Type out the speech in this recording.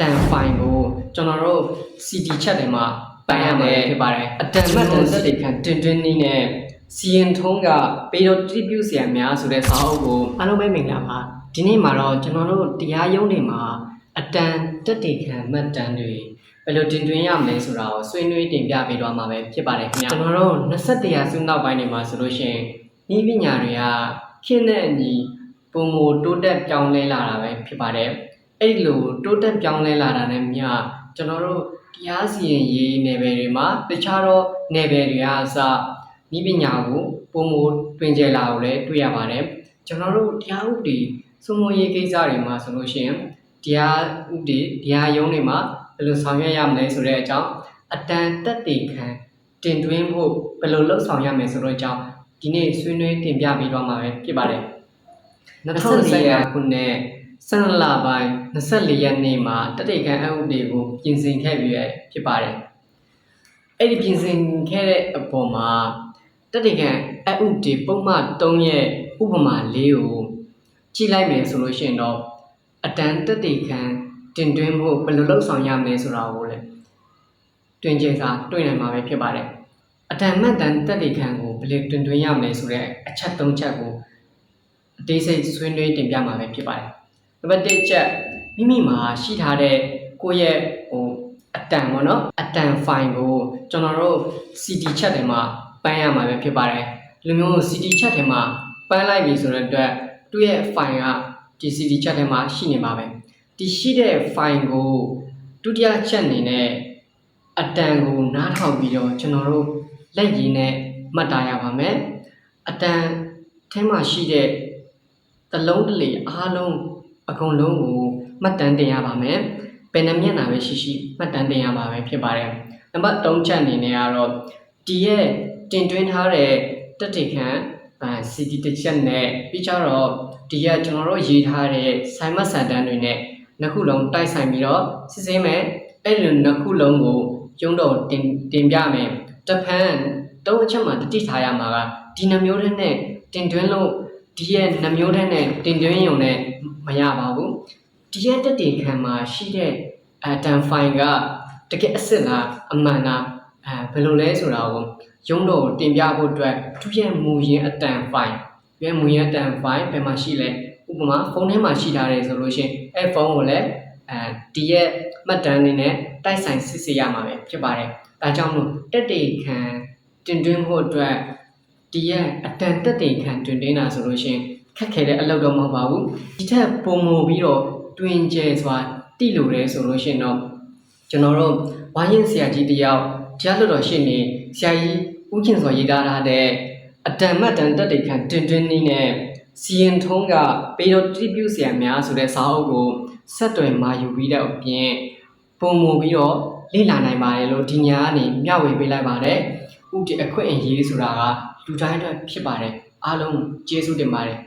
တန်ဖိုင်ကိုကျွန်တော်တို့ CD ချက်တွေမှာပန်ရမယ်ဖြစ်ပါတယ်အတန်မှတ်တန်သက်တွေခံတင်တွင်းနည်းနဲ့စီရင်ထုံးကပေတော်တိပြုဆရာများဆိုတဲ့စာအုပ်ကိုအားလုံးပဲမင်္ဂလာပါဒီနေ့မှာတော့ကျွန်တော်တို့တရားရုံးတွေမှာအတန်တက်တေခံမှတ်တမ်းတွေဘယ်လိုတင်သွင်းရမလဲဆိုတာကိုဆွေးနွေးတင်ပြပေးသွားမှာပဲဖြစ်ပါတယ်ခင်ဗျာကျွန်တော်တို့21ရာစုနောက်ပိုင်းတွေမှာဆိုလို့ရှိရင်ဤပညာတွေကခေတ်နဲ့အညီပုံမတိုးတက်ပြောင်းလဲလာတာပဲဖြစ်ပါတယ်အဲ့ဒီလိုတိုးတက်ပြောင်းလဲလာတာနဲ့မျှကျွန်တော်တို့တရားစီရင်ရေးနယ်ပယ်တွေမှာတခြားသောနယ်ပယ်တွေကအစဤပညာကိုပုံမတွင်ကျလာကိုလည်းတွေ့ရပါတယ်ကျွန်တော်တို့တရားဥပဒေစိုးမိုးရေးကိစ္စတွေမှာဆိုလို့ရှိရင်တရားဥပဒေတရားရုံးတွေမှာဘယ်လိုဆောင်ရွက်ရမလဲဆိုတဲ့အကြောင်းအတန်တက်တေခံတင်သွင်းဖို့ဘယ်လိုလုပ်ဆောင်ရမလဲဆိုတဲ့အကြောင်းဒီနေ့ဆွေးနွေးတင်ပြပေးသွားမှာပဲဖြစ်ပါတယ်2024ခုနှစ်12လပိုင်း24ရက်နေ့မှာတတိခံအဥပဒေကိုပြင်ဆင်ခဲ့ပြီးဖြစ်ပါတယ်အဲ့ဒီပြင်ဆင်ခဲ့တဲ့အပေါ်မှာတတိခံအဥပဒေပုံမှန်3ရဲ့ဥပမာ4ကိုကြည့်လိုက်မယ်ဆိုလို့ရှိရင်တော့အတန်တတိခံတင်သွင်းဖို့ဘယ်လိုလုပ်ဆောင်ရမလဲဆိုတာကိုလည်းတွင်ကျစာတွေ့နိုင်မှာပဲဖြစ်ပါတယ်အတန်မှတ်တန်တတိခံကိုဘယ်လိုတွင်သွင်းရမလဲဆိုတဲ့အချက်3ချက်ကိုအသေးစိတ်ဆွေးနွေးတင်ပြမှာပဲဖြစ်ပါတယ်နံပါတ်1ချက်မိမိမှာရှိထားတဲ့ကိုယ့်ရဲ့အတန်ပေါ့နော်အတန်ဖိုင်ကိုကျွန်တော်တို့ CD ချက်တွေမှာပန်းရမှာပဲဖြစ်ပါတယ်လူမျိုး CD ချက်တွေမှာပန်းလိုက်ပြီဆိုတဲ့အတွက်သူ့ရဲ့ file ကဒီ CD ချက်တွေမှာရှိနေမှာပဲဒီရှိတဲ့ file ကိုဒုတိယချက်အနေနဲ့အတန်ကိုနားထောင်ပြီးတော့ကျွန်တော်တို့လက်ရည်နဲ့မှတ်သားရပါမယ်အတန်ထဲမှာရှိတဲ့တလုံးတလေအားလုံးအကုန်လုံးကိုမှတ်တမ်းတင်ရပါမယ်ဘယ်နှမျက်နှာပဲရှိမှတ်တမ်းတင်ရပါမယ်ဖြစ်ပါတယ်နံပါတ်3ချက်အနေနဲ့ကတော့ဒီရဲ့တင်သွင်းထားတဲ့တက်တေခံCD တစ်ချက်နဲ့ပြီးကြတော့ဒီကကျွန်တော်တို့ရေးထားတဲ့ဆိုင်မတ်စံတန်းတွေနဲ့နှစ်ခုလုံးတိုက်ဆိုင်ပြီးတော့စစ်ဆေးမယ်အဲ့လိုနှစ်ခုလုံးကိုကျုံတော့တင်ပြမယ်တဖန်3အချက်မှာတတိထားရမှာကဒီနှမျိုးတဲ့နဲ့တင်သွင်းလို့ဒီရဲ့နှမျိုးတဲ့နဲ့တင်သွင်းရုံနဲ့မရပါဘူးဒီရဲ့တက်တေခံမှာရှိတဲ့အတန်ဖိုင်ကတကယ်အစ်စ်လားအမှန်လားဘယ်လိုလဲဆိုတာကိုရုံးတော့တင်ပြဖို့အတွက်သူ့ရဲ့မူရင်းအတန်ဖိုင်ရဲ့မူရင်းအတန်ဖိုင်ဘယ်မှာရှိလဲဥပမာဖုန်းထဲမှာရှိထားတယ်ဆိုလို့ရှိရင်အဲ့ဖုန်းကိုလည်းဒီရဲ့မှတ်တမ်းလေးနဲ့တိုက်ဆိုင်စစ်ဆေးရမှာပဲဖြစ်ပါတယ်ဒါကြောင့်မို့တက်တေခံတင်သွင်းဖို့အတွက်ဒီရဲ့အတန်တက်တေခံတင်သွင်းတာဆိုလို့ရှိရင်ခက်ခဲတဲ့အလုပ်တော့မဟုတ်ပါဘူးဒီထက်ပုံမပြီးတော့တွင်ကျဲစွာတိလို့ရဲဆိုလို့ရှိရင်တော့ကျွန်တော်တို့ဝိုင်းရင်ဆရာကြီးတယောက်တရားလွှတ်တော်ရှေ့နေဆရာကြီးဦးခင်စောရေးသားထားတဲ့အတန်မှတ်တန်တက်တေခံတင်သွင်းနည်းနဲ့စီရင်ထုံးကပေတော်တိပြုဆရာများဆိုတဲ့စာအုပ်ကိုဆက်တွယ်မှာယူပြီးတဲ့အပြင်ပုံမပြီးတော့လေ့လာနိုင်ပါတယ်လို့ဒီညာကနေမျှဝေပေးလိုက်ပါတယ်ဥတီအခွင့်အရေးဆိုတာကလူတိုင်းအတွက်ဖြစ်ပါတယ်အားလုံးကျေးဇူးတင်ပါတယ်